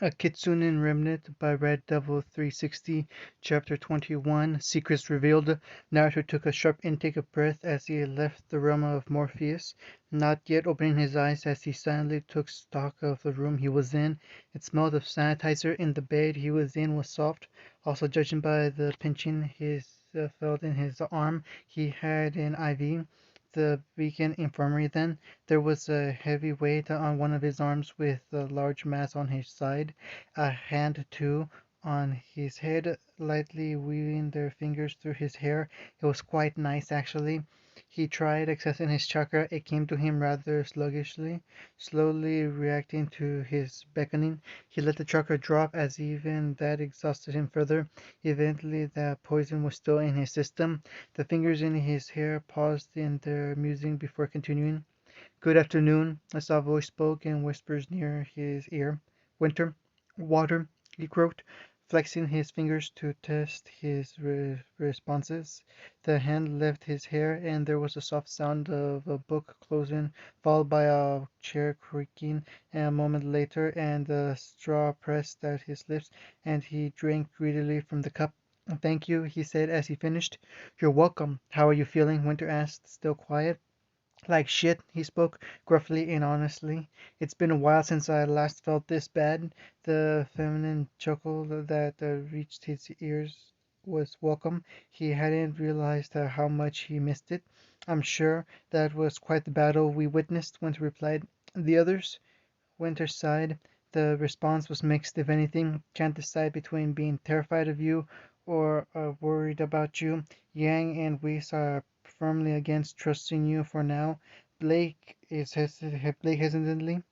A Kitsunin Remnant by Red Devil 360, Chapter 21, Secrets Revealed. Naruto took a sharp intake of breath as he left the realm of Morpheus, not yet opening his eyes as he silently took stock of the room he was in. It smelled of sanitizer, and the bed he was in was soft. Also, judging by the pinching he felt in his arm, he had an IV. The Beacon Infirmary then. There was a heavy weight on one of his arms with a large mass on his side, a hand too on his head, lightly weaving their fingers through his hair. It was quite nice actually. He tried accessing his chakra. It came to him rather sluggishly, slowly reacting to his beckoning. He let the chakra drop as even that exhausted him further. Evidently the poison was still in his system. The fingers in his hair paused in their musing before continuing. "Good afternoon," a soft voice spoke in whispers near his ear. "Winter, water," he croaked, flexing his fingers to test his responses. The hand left his hair, and there was a soft sound of a book closing, followed by a chair creaking. A moment later, and the straw pressed at his lips, and he drank greedily from the cup. "Thank you," he said as he finished. "You're welcome. How are you feeling?" Winter asked, still quiet. "Like shit," he spoke, gruffly and honestly. "It's been a while since I last felt this bad." The feminine chuckle that reached his ears was welcome. He hadn't realized how much he missed it. "I'm sure that was quite the battle we witnessed," Winter replied. "The others?" Winter sighed. The response was mixed, if anything. "Can't decide between being terrified of you or worried about you. Yang and Whis are firmly against trusting you for now. Blake hesitantly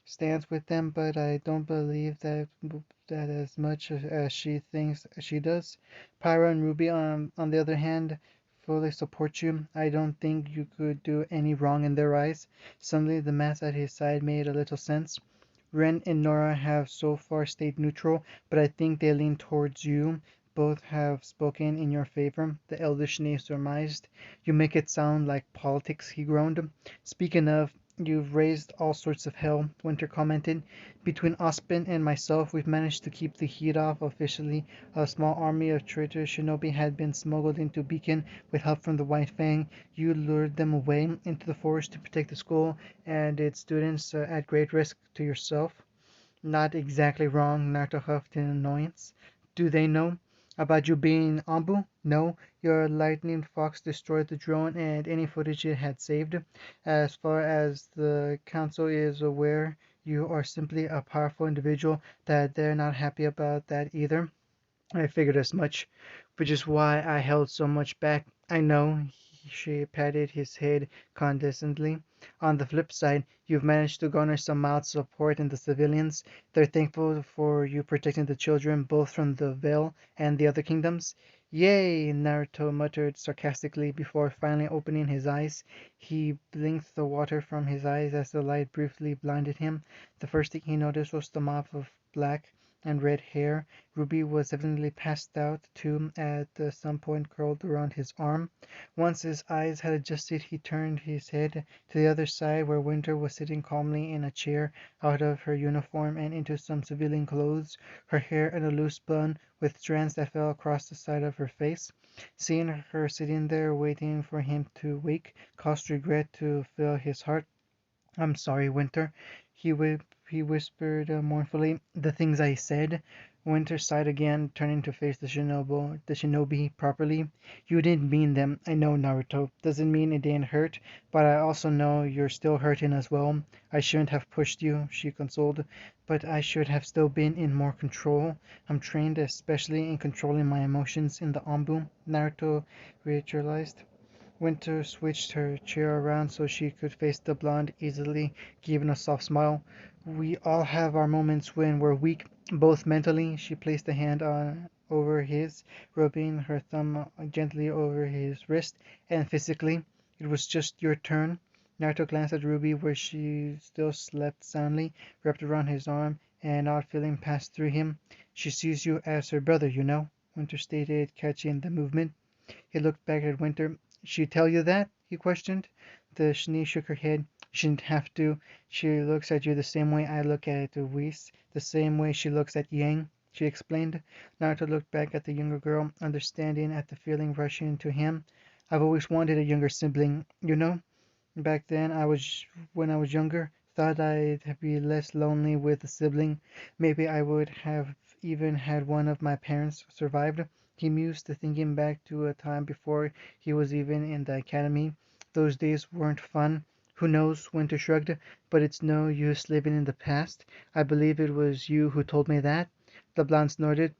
stands with them, but I don't believe that as much as she thinks she does. Pyra and Ruby, on the other hand, fully support you. I don't think you could do any wrong in their eyes." Suddenly the mass at his side made a little sense. "Ren and Nora have so far stayed neutral, but I think they lean towards you. Both have spoken in your favor," the elder Schnee surmised. "You make it sound like politics," he groaned. "Speaking of, you've raised all sorts of hell," Winter commented. "Between Ospen and myself, we've managed to keep the heat off officially. A small army of traitor shinobi had been smuggled into Beacon with help from the White Fang. You lured them away into the forest to protect the school and its students at great risk to yourself." "Not exactly wrong," Naruto huffed in annoyance. "Do they know about you being Anbu?" "No. Your lightning fox destroyed the drone and any footage it had saved. As far as the council is aware, you are simply a powerful individual that they're not happy about that either. I figured as much, which is why I held so much back. I know." She patted his head condescendingly. "On the flip side, you've managed to garner some mild support in the civilians. They're thankful for you protecting the children both from the Veil and the other kingdoms." "Yay!" Naruto muttered sarcastically before finally opening his eyes. He blinked the water from his eyes as the light briefly blinded him. The first thing he noticed was the mop of black and red hair. Ruby was evidently passed out, too, at some point curled around his arm. Once his eyes had adjusted, he turned his head to the other side, where Winter was sitting calmly in a chair, out of her uniform and into some civilian clothes, her hair in a loose bun, with strands that fell across the side of her face. Seeing her sitting there, waiting for him to wake, caused regret to fill his heart. "I'm sorry, Winter," he whispered mournfully. "The things I said." Winter sighed again, turning to face the shinobi properly. "You didn't mean them, I know, Naruto. Doesn't mean it didn't hurt, but I also know you're still hurting as well. I shouldn't have pushed you," she consoled, "but I should have still been in more control. I'm trained especially in controlling my emotions in the Anbu," Naruto realized. Winter switched her chair around so she could face the blonde easily, giving a soft smile. "We all have our moments when we're weak, both mentally." She placed a hand on over his, rubbing her thumb gently over his wrist, "and physically. It was just your turn." Naruto glanced at Ruby, where she still slept soundly, wrapped around his arm. An odd feeling passed through him. "She sees you as her brother, you know," Winter stated, catching the movement. He looked back at Winter. "She tell you that?" he questioned. The Shnee shook her head. She didn't have to. She looks at you the same way I look at Whis, the same way she looks at Yang, she explained. Naruto looked back at the younger girl, understanding at the feeling rushing to him. I've always wanted a younger sibling, you know? Back then, when I was younger, thought I'd be less lonely with a sibling. Maybe I would have even had one of my parents survived. He mused, thinking back to a time before he was even in the academy. Those days weren't fun. Who knows? Winter shrugged. But it's no use living in the past. I believe it was you who told me that. The blonde snorted.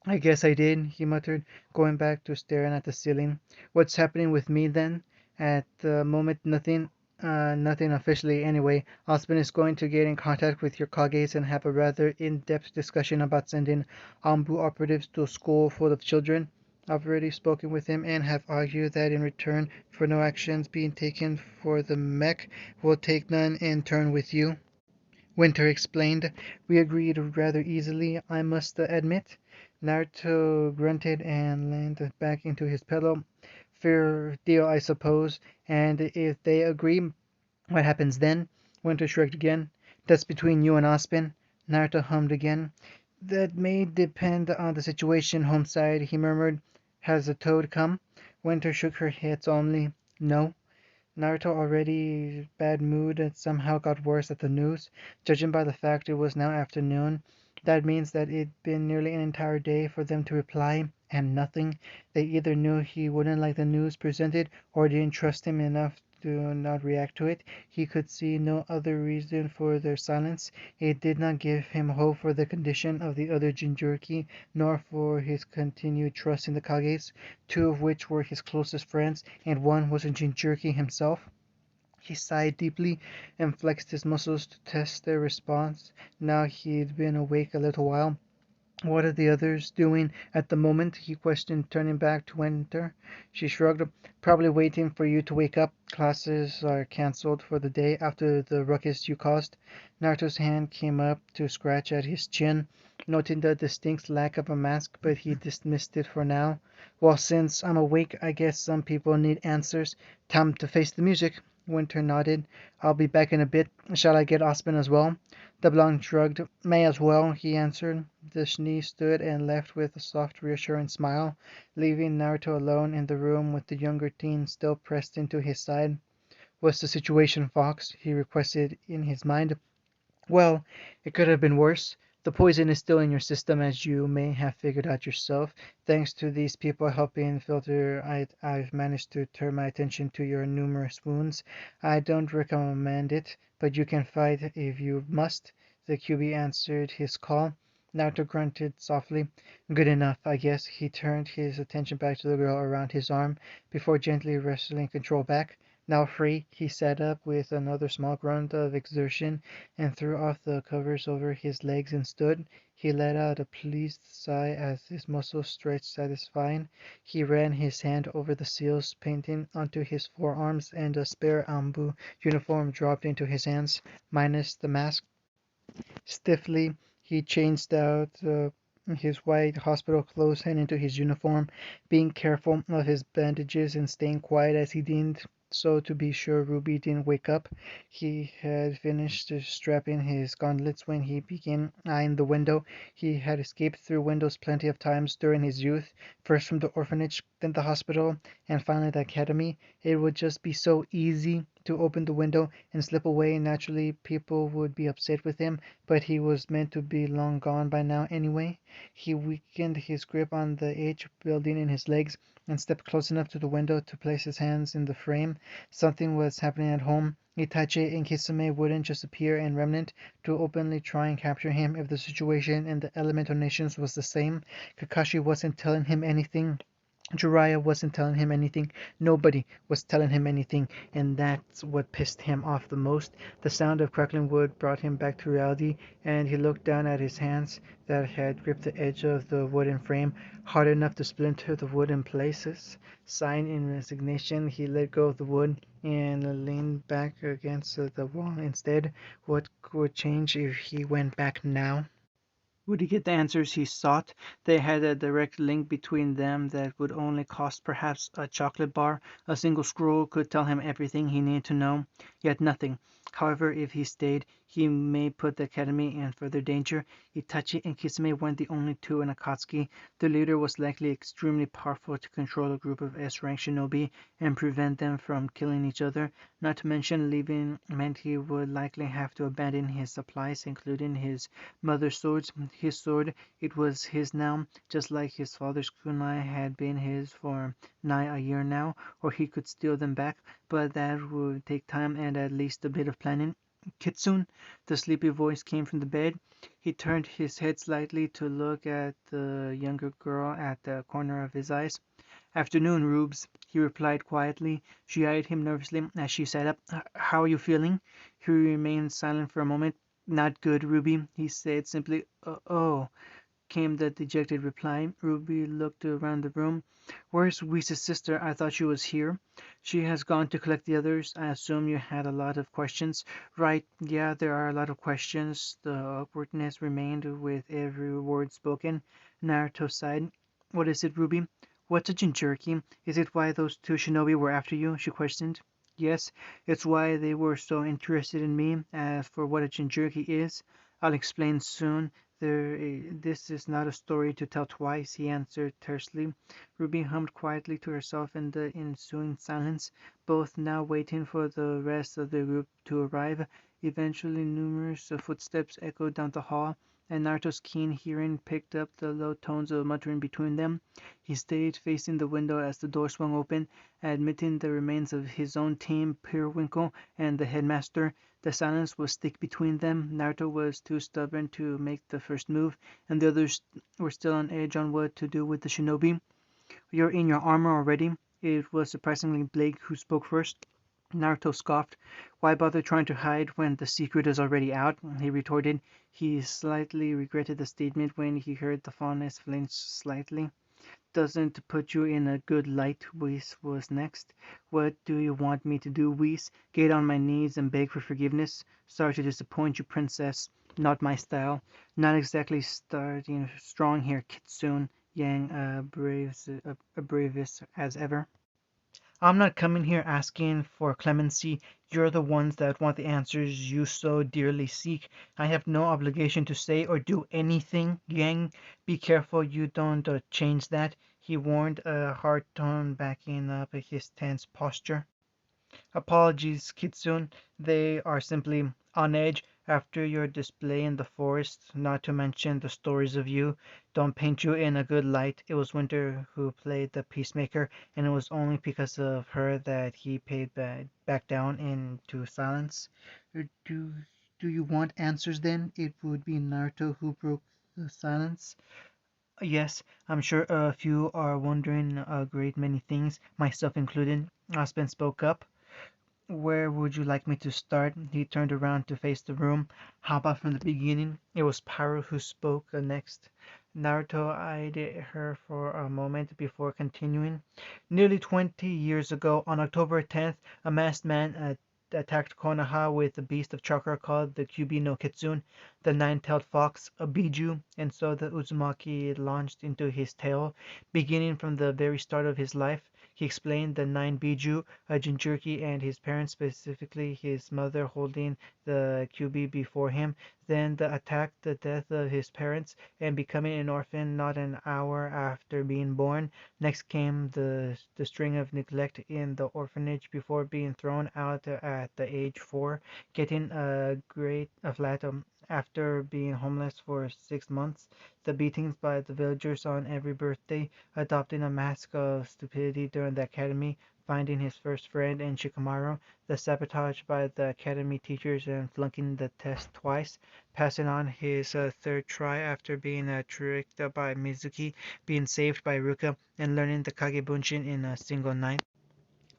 I guess I did, he muttered, going back to staring at the ceiling. What's happening with me then? At the moment, nothing. Nothing officially anyway. Osmond is going to get in contact with your Kages and have a rather in-depth discussion about sending Ambu operatives to a school full of children. I've already spoken with him and have argued that in return for no actions being taken for the mech, we'll take none in turn with you. Winter explained. We agreed rather easily, I must admit. Naruto grunted and leaned back into his pillow. Fair deal, I suppose. And if they agree, what happens then? Winter shrugged again. That's between you and Aspen. Naruto hummed again. That may depend on the situation, Homeside, he murmured. Has the toad come? Winter shook her head solemnly. No. Naruto, already bad mood, somehow got worse at the news. Judging by the fact it was now afternoon, that means that it'd been nearly an entire day for them to reply, and nothing. They either knew he wouldn't like the news presented, or didn't trust him enough to not react to it. He could see no other reason for their silence. It did not give him hope for the condition of the other Jinchuriki, nor for his continued trust in the Kages, two of which were his closest friends, and one was a Jinchuriki himself. He sighed deeply and flexed his muscles to test their response. Now he'd been awake a little while. What are the others doing at the moment? He questioned, turning back to Winter. She shrugged. Probably waiting for you to wake up. Classes are cancelled for the day after the ruckus you caused. Naruto's hand came up to scratch at his chin, noting the distinct lack of a mask, but he dismissed it for now. Well, since I'm awake, I guess some people need answers. Time to face the music. Winter nodded. I'll be back in a bit. Shall I get Aspen as well? The blonde shrugged. May as well, he answered. The Shnee stood and left with a soft, reassuring smile, leaving Naruto alone in the room with the younger teen still pressed into his side. What's the situation, Fox? He requested in his mind. Well, it could have been worse. The poison is still in your system, as you may have figured out yourself. Thanks to these people helping filter, I've managed to turn my attention to your numerous wounds. I don't recommend it, but you can fight if you must. The QB answered his call. Naruto grunted softly. Good enough, I guess. He turned his attention back to the girl around his arm before gently wresting control back. Now free, he sat up with another small grunt of exertion and threw off the covers over his legs and stood. He let out a pleased sigh as his muscles stretched satisfying. He ran his hand over the seals painting onto his forearms, and a spare Ambu uniform dropped into his hands, minus the mask. Stiffly, he changed out his white hospital clothes and into his uniform, being careful of his bandages and staying quiet as he did so to be sure Ruby didn't wake up. He had finished strapping his gauntlets when he began eyeing the window. He had escaped through windows plenty of times during his youth, first from the orphanage, then the hospital, and finally the academy. It would just be so easy to open the window and slip away. Naturally, people would be upset with him, but he was meant to be long gone by now anyway. He weakened his grip on the edge, building in his legs, and stepped close enough to the window to place his hands in the frame. Something was happening at home. Itachi and Kisame wouldn't just appear in Remnant to openly try and capture him if the situation in the Elemental Nations was the same. Kakashi wasn't telling him anything. Jiraiya wasn't telling him anything. Nobody was telling him anything, and that's what pissed him off the most. The sound of crackling wood brought him back to reality, and he looked down at his hands that had gripped the edge of the wooden frame hard enough to splinter the wood in places. Sighing in resignation, he let go of the wood and leaned back against the wall instead. What would change if he went back now? Would he get the answers he sought? They had a direct link between them that would only cost perhaps a chocolate bar. A single scroll could tell him everything he needed to know, yet nothing. However, if he stayed, he may put the Academy in further danger. Itachi and Kisame weren't the only two in Akatsuki. The leader was likely extremely powerful to control a group of S-rank shinobi and prevent them from killing each other. Not to mention, leaving meant he would likely have to abandon his supplies, including his mother's swords. His sword, it was his now, just like his father's kunai had been his for nigh a year now, or he could steal them back, but that would take time and at least a bit of planning. Kitsune, the sleepy voice came from the bed. He turned his head slightly to look at the younger girl at the corner of his eyes. "Afternoon, Rubes," he replied quietly. She eyed him nervously as she sat up. "How are you feeling?" He remained silent for a moment. "Not good, Ruby," he said simply. Oh," came the dejected reply. Ruby looked around the room. "Where's Whis' sister? I thought she was here." "She has gone to collect the others. I assume you had a lot of questions." "Right, yeah, there are a lot of questions." The awkwardness remained with every word spoken. Naruto sighed. "What is it, Ruby?" "What's a jinchuriki? Is it why those two shinobi were after you?" she questioned. "Yes, it's why they were so interested in me. As for what a jinchuriki is, I'll explain soon. This is not a story to tell twice," he answered tersely. Ruby hummed quietly to herself in the ensuing silence, both now waiting for the rest of the group to arrive. Eventually numerous footsteps echoed down the hall, and Naruto's keen hearing picked up the low tones of muttering between them. He stayed facing the window as the door swung open, admitting the remains of his own team, Periwinkle and the headmaster. The silence was thick between them. Naruto was too stubborn to make the first move, and the others were still on edge on what to do with the shinobi. "You're in your armor already?" It was surprisingly Blake who spoke first. Naruto scoffed. "Why bother trying to hide when the secret is already out?" he retorted. He slightly regretted the statement when he heard the fondness flinch slightly. "Doesn't put you in a good light," Whis was next. "What do you want me to do, Whis? Get on my knees and beg for forgiveness? Sorry to disappoint you, princess. Not my style. Not exactly starting strong here, Kitsune." Yang bravest as ever. "I'm not coming here asking for clemency. You're the ones that want the answers you so dearly seek. I have no obligation to say or do anything. Yang, be careful you don't change that," he warned, a hard tone backing up his tense posture. "Apologies, Kitsune. They are simply on edge after your display in the forest, not to mention the stories of you. Don't paint you in a good light. It was Winter who played the peacemaker, and it was only because of her that he paid back down into silence." Do, do you want answers then? It would be Naruto who broke the silence. "Yes, I'm sure a few are wondering a great many things, myself included." Aspen spoke up. "Where would you like me to start?" He turned around to face the room. "How about from the beginning?" It was Pyro who spoke next. Naruto eyed her for a moment before continuing. "Nearly 20 years ago, on October 10th, a masked man attacked Konoha with a beast of chakra called the Kyubi no Kitsune, the nine-tailed fox, a Biju, and so the Uzumaki launched into his tale, beginning from the very start of his life. He explained the nine Biju, a Jinchuriki, and his parents, specifically his mother holding the Kyubi before him, then the attack, the death of his parents, and becoming an orphan not an hour after being born. Next came the string of neglect in the orphanage before being thrown out at the age 4, getting a flat after being homeless for 6 months, the beatings by the villagers on every birthday, adopting a mask of stupidity during the academy, finding his first friend in Shikamaru, the sabotage by the academy teachers and flunking the test twice, passing on his third try after being tricked by Mizuki, being saved by Ruka, and learning the Kagebunshin in a single night.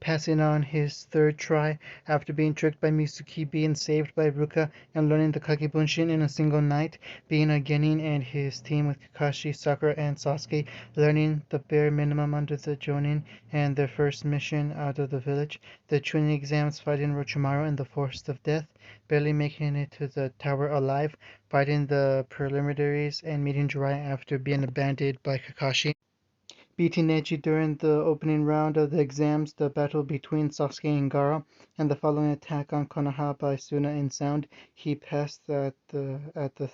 passing on his third try after being tricked by Mitsuki, being saved by Ruka, and learning the Kagebunshin in a single night, being a Genin and his team with Kakashi, Sakura, and Sasuke, learning the bare minimum under the Jonin and their first mission out of the village, the training exams, fighting Orochimaru in the Forest of Death, barely making it to the tower alive, fighting the preliminaries, and meeting Jiraiya after being abandoned by Kakashi. Beating Neji during the opening round of the exams, the battle between Sasuke and Gaara, and the following attack on Konoha by Suna in Sound, he passed at the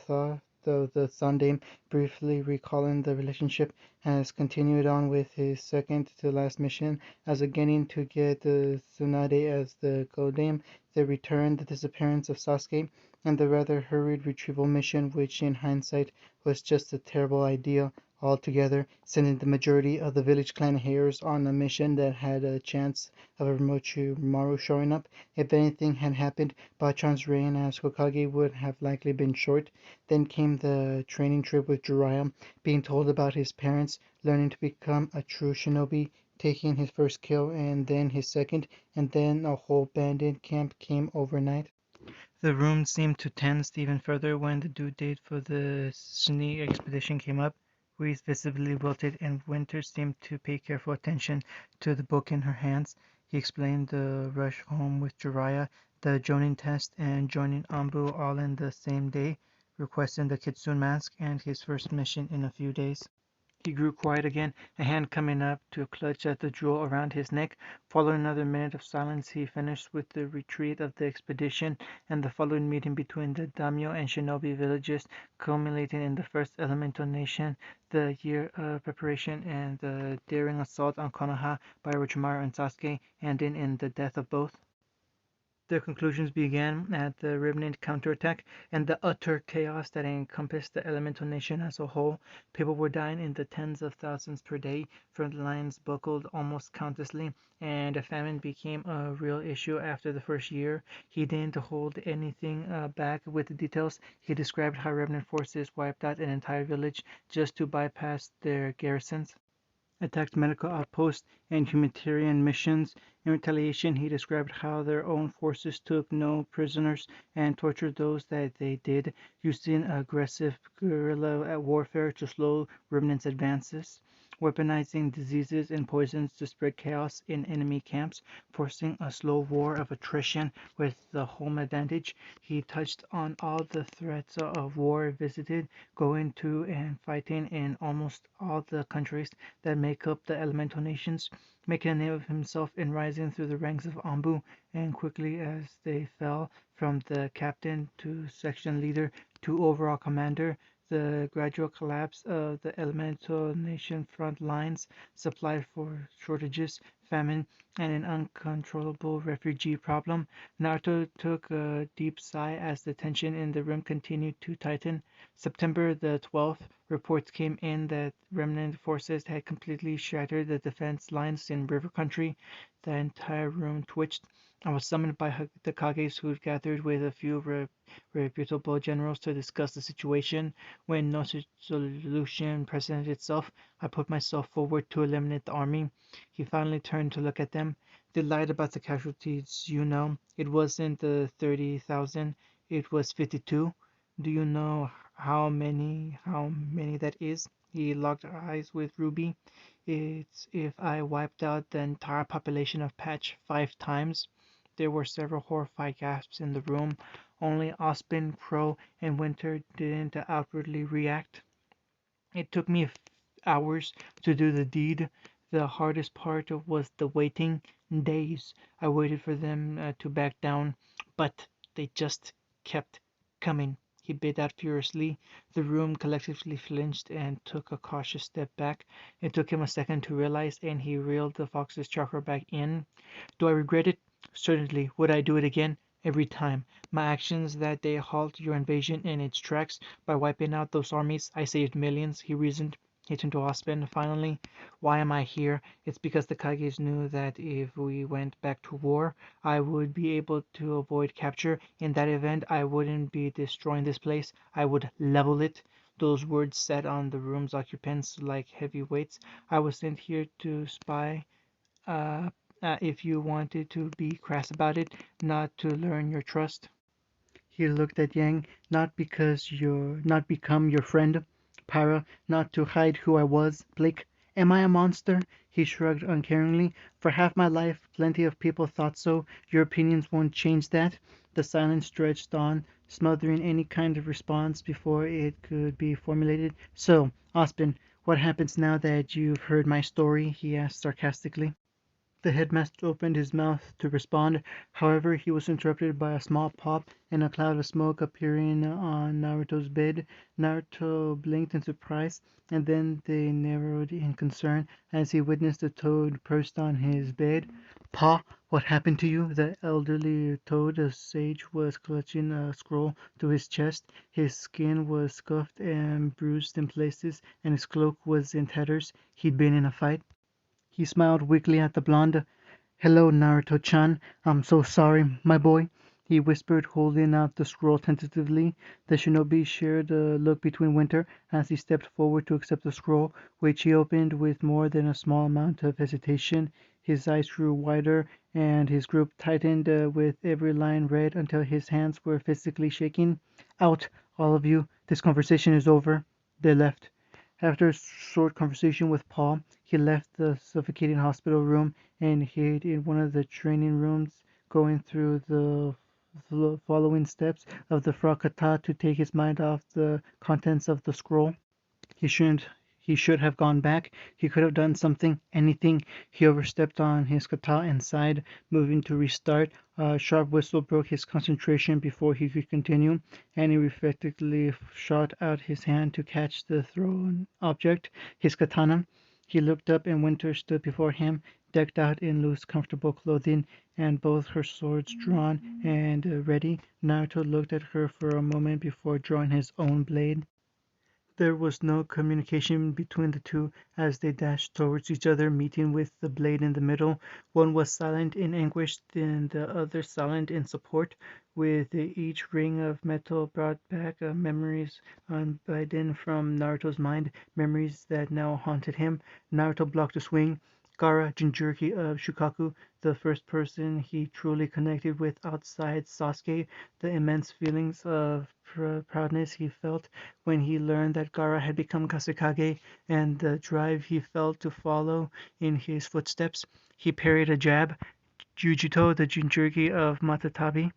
thaw, though the Sundame, briefly recalling the relationship, has continued on with his second to last mission as a Genin to get the Tsunade as the Godame, the return, the disappearance of Sasuke, and the rather hurried retrieval mission, which in hindsight was just a terrible idea altogether, sending the majority of the village clan heirs on a mission that had a chance of Orochimaru showing up. If anything had happened, Bachan's reign as Hokage would have likely been short. Then came the training trip with Jiraiya, being told about his parents, learning to become a true shinobi, taking his first kill and then his second, and then a whole bandit camp came overnight. The room seemed to tense even further when the due date for the Shinee expedition came up. Reese visibly wilted, and Winter seemed to pay careful attention to the book in her hands. He explained the rush home with Jiraiya, the Jonin test, and joining Anbu all in the same day, requesting the Kitsune mask and his first mission in a few days. He grew quiet again, a hand coming up to clutch at the jewel around his neck. Following another minute of silence, he finished with the retreat of the expedition and the following meeting between the daimyo and shinobi villages, culminating in the first elemental nation, the year of preparation, and the daring assault on Konoha by Orochimaru and Sasuke, ending in the death of both. Their conclusions began at the remnant counterattack and the utter chaos that encompassed the elemental nation as a whole. People were dying in the tens of thousands per day, front lines buckled almost countlessly, and a famine became a real issue after the first year. He didn't hold anything back with the details. He described how remnant forces wiped out an entire village just to bypass their garrisons, attacked medical outposts and humanitarian missions. In retaliation, he described how their own forces took no prisoners and tortured those that they did, using aggressive guerrilla warfare to slow remnants' advances, weaponizing diseases and poisons to spread chaos in enemy camps, forcing a slow war of attrition with the home advantage. He touched on all the threats of war visited, going to and fighting in almost all the countries that make up the elemental nations, making a name of himself in rising through the ranks of Anbu, and quickly as they fell from the captain to section leader to overall commander, the gradual collapse of the elemental nation front lines, supply for shortages, famine, and an uncontrollable refugee problem. Naruto took a deep sigh as the tension in the room continued to tighten. September the 12th, reports came in that remnant forces had completely shattered the defense lines in river country. The entire room twitched. I was summoned by the Kages, who'd gathered with a few reputable generals to discuss the situation. When no solution presented itself, I put myself forward to eliminate the army. He finally turned to look at them. They lied about the casualties, you know. It wasn't the 30,000, it was 52. Do you know how many that is? He locked eyes with Ruby. It's if I wiped out the entire population of Patch 5 times. There were several horrified gasps in the room. Only Ospen, Crow, and Winter didn't outwardly react. It took me hours to do the deed. The hardest part was the waiting. Days. I waited for them to back down, but they just kept coming. He bit out furiously. The room collectively flinched and took a cautious step back. It took him a second to realize, and he reeled the fox's chakra back in. Do I regret it? Certainly. Would I do it again? Every time. My actions that day halt your invasion in its tracks. By wiping out those armies, I saved millions, he reasoned. He turned to Ospen finally. Why am I here? It's because the Kages knew that if we went back to war, I would be able to avoid capture. In that event, I wouldn't be destroying this place. I would level it. Those words sat on the room's occupants like heavy weights. I was sent here to spy uh, if you wanted to be crass about it, not to learn your trust. He looked at Yang, not because you're not become your friend, Para, not to hide who I was, Blake. Am I a monster? He shrugged uncaringly. For half my life, plenty of people thought so. Your opinions won't change that. The silence stretched on, smothering any kind of response before it could be formulated. So, Ospen, what happens now that you've heard my story? He asked sarcastically. The headmaster opened his mouth to respond. However, he was interrupted by a small pop and a cloud of smoke appearing on Naruto's bed. Naruto blinked in surprise, and then they narrowed in concern as he witnessed a toad perched on his bed. Pa, what happened to you? The elderly toad, a sage, was clutching a scroll to his chest. His skin was scuffed and bruised in places, and his cloak was in tatters. He'd been in a fight. He smiled weakly at the blonde. "Hello, Naruto-chan. I'm so sorry, my boy," he whispered, holding out the scroll tentatively. The shinobi shared a look between Winter as he stepped forward to accept the scroll, which he opened with more than a small amount of hesitation. His eyes grew wider, and his grip tightened with every line read until his hands were physically shaking. "Out, all of you. This conversation is over." They left. After a short conversation with Paul, he left the suffocating hospital room and hid in one of the training rooms, going through the following steps of the frog kata to take his mind off the contents of the scroll. He shouldn't. He should have gone back. He could have done something, anything. He overstepped on his kata and sighed, moving to restart. A sharp whistle broke his concentration before he could continue, and he reflectively shot out his hand to catch the thrown object, his katana. He looked up, and Winter stood before him, decked out in loose, comfortable clothing, and both her swords drawn and ready. Naruto looked at her for a moment before drawing his own blade. There was no communication between the two as they dashed towards each other, meeting with the blade in the middle. One was silent in anguish, and the other silent in support. With each ring of metal brought back memories unbidden from Naruto's mind, memories that now haunted him. Naruto blocked a swing. Gaara Jinchuriki of Shukaku, the first person he truly connected with outside Sasuke, the immense feelings of proudness he felt when he learned that Gaara had become Kazekage, and the drive he felt to follow in his footsteps. He parried a jab. Jujito, the Jinchuriki of Matatabi,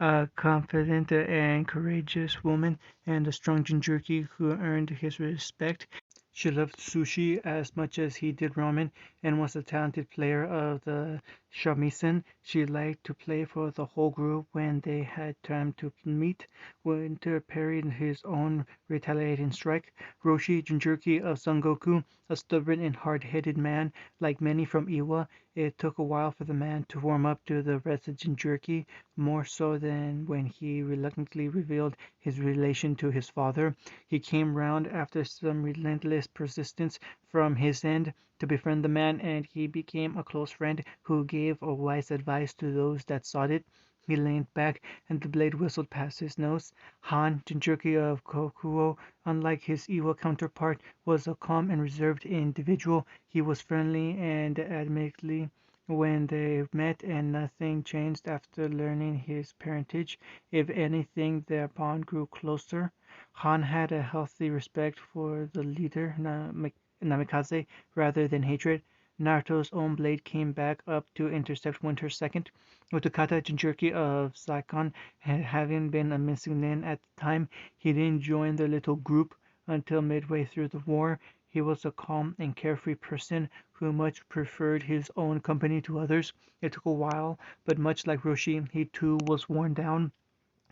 a confident and courageous woman, and a strong Jinchuriki who earned his respect. She loved sushi as much as he did ramen, and was a talented player of the shamisen. She liked to play for the whole group when they had time to meet. Winter parried his own retaliating strike. Roshi Jinchuriki of Sengoku, a stubborn and hard-headed man, like many from Iwa. It took a while for the man to warm up to the rest of Jinchuriki, more so than when he reluctantly revealed his relation to his father. He came round after some relentless persistence from his end to befriend the man, and he became a close friend who gave a wise advice to those that sought it. He leaned back, and the blade whistled past his nose. Han Jinchuriki of Kokuo, unlike his Iwa counterpart, was a calm and reserved individual. He was friendly and admittedly when they met, and nothing changed after learning his parentage. If anything, their bond grew closer. Han had a healthy respect for the leader, Namikaze, rather than hatred. Naruto's own blade came back up to intercept Winter's second. Utakata Jinchuriki of Saikon, having been a missing nin at the time, he didn't join the little group until midway through the war. He was a calm and carefree person who much preferred his own company to others. It took a while, but much like Roshi, he too was worn down.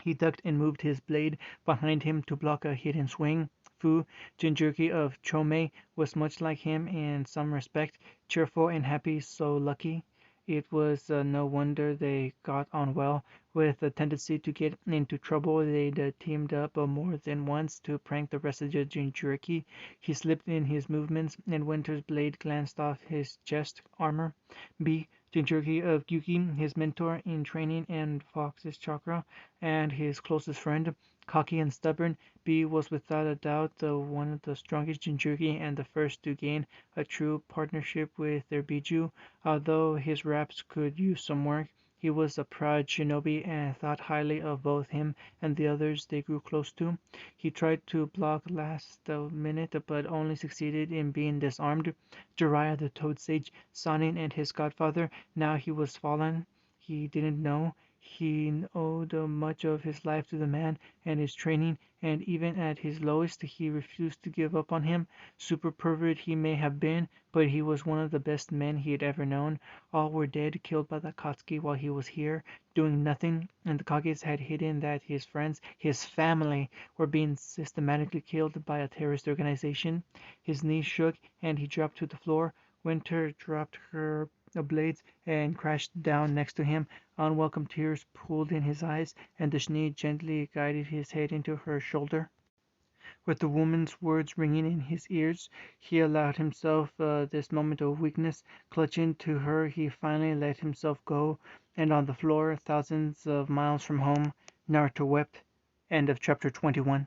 He ducked and moved his blade behind him to block a hidden swing. Fu Jinchuriki of Chome was much like him in some respect, cheerful and happy, so lucky. It was no wonder they got on well. With a tendency to get into trouble, they'd teamed up more than once to prank the rest of the Jinchuriki. He slipped in his movements, and Winter's blade glanced off his chest armor. B. Jinchuriki of Gyuki, his mentor in training and Fox's chakra, and his closest friend. Cocky and stubborn, B was without a doubt one of the strongest Jinchuriki and the first to gain a true partnership with their Biju. Although his raps could use some work, he was a proud shinobi and thought highly of both him and the others they grew close to. He tried to block last minute, but only succeeded in being disarmed. Jiraiya the Toad Sage, Sanin and his godfather, now he was fallen. He didn't know. He owed much of his life to the man and his training, and even at his lowest he refused to give up on him. Super pervert he may have been, but he was one of the best men he had ever known. All were dead, killed by the Akatsuki while he was here, doing nothing, and the Kages had hidden that his friends, his family, were being systematically killed by a terrorist organization. His knees shook, and he dropped to the floor. Winter dropped her blades and crashed down next to him. Unwelcome tears pooled in his eyes, and Dashni gently guided his head into her shoulder. With the woman's words ringing in his ears, he allowed himself this moment of weakness. Clutching to her, he finally let himself go, and on the floor, thousands of miles from home, Naruto wept. End of chapter 21.